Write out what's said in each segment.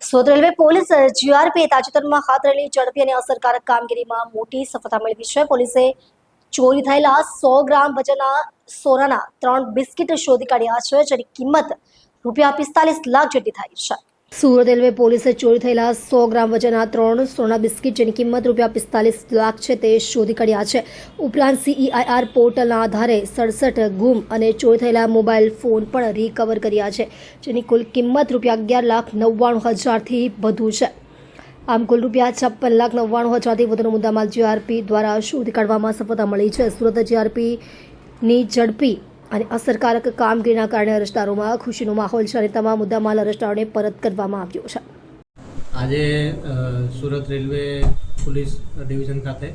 Surat railway police GRP તાજેતરમાં હાથ ધરેલી ઝડપી અને અસરકારક કામગીરીમાં મોટી સફળતા મેળવી છે. પોલીસે ચોરી થયેલા 100 ગ્રામ વજનના સોનાના 3 બિસ્કિટ શોધી કાઢ્યા છે, જેની કિંમત ₹45 લાખ જેટલી થાય છે. સુરત રેલવે પોલીસે ચોરી થયેલા 100 ગ્રામ વજનના 3 સોના બિસ્કિટ જેની કિંમત ₹45 લાખ છે તે શોધી કાઢ્યા છે. ઉપરાંત CEIR પોર્ટલના આધારે 67 ગુમ અને ચોરી થયેલા મોબાઈલ ફોન પણ રિકવર કર્યા છે, જેની કુલ કિંમત ₹11,99,000થી વધુ છે. આમ કુલ ₹56,99,000થી વધુનો મુદ્દામાલ જીઆરપી દ્વારા શોધી કાઢવામાં સફળતા મળી છે. સુરત જીઆરપીની ઝડપી અને અસરકારક કામગીરીના કારણે અરજદારોમાં ખુશીનો માહોલ છે અને તમામ મુદ્દામાલ અરજદારોને પરત કરવામાં આવ્યો છે. આજે સુરત રેલવે પોલીસ ડિવિઝન ખાતે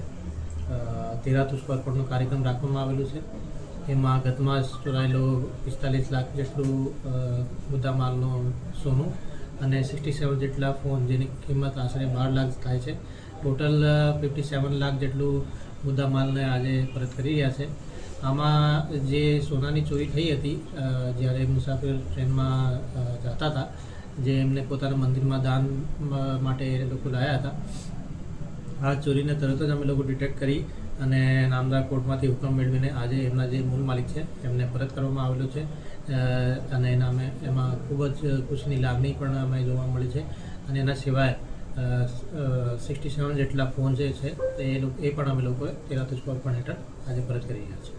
તેરાતુસ કોર્પોરેટનો કાર્યક્રમ રાખવામાં આવેલું છે. એમાં ગત માસ ચોરાયેલો 45 લાખ જેટલું મુદ્દામાલનું સોનું અને 67 જેટલા ફોન જેની કિંમત આશરે 12 લાખ થાય છે. ટોટલ 57 લાખ જેટલું મુદ્દામાલને આજે પરત કરી રહ્યા છે. આમાં જે સોનાની ચોરી થઈ હતી જ્યારે મુસાફિર ટ્રેનમાં જતા હતા, જે એમને પોતાના મંદિરમાં દાન માટે એ લોકો લાવ્યા હતા, આ ચોરીને તરત જ અમે લોકો ડિટેક્ટ કરી અને નામદાર કોર્ટમાંથી હુકમ મેળવીને આજે એમના જે મૂળ માલિક છે એમને પરત કરવામાં આવેલો છે. અને એમાં ખૂબ જ ખુશીની લાગણી પણ અમે જોવા મળી છે. અને એના સિવાય 67 જેટલા ફોન જે છે એ પણ અમે લોકોએ તેરાતુસ કોર્પોરેટ હેઠળ આજે પરત કરી રહ્યા છીએ.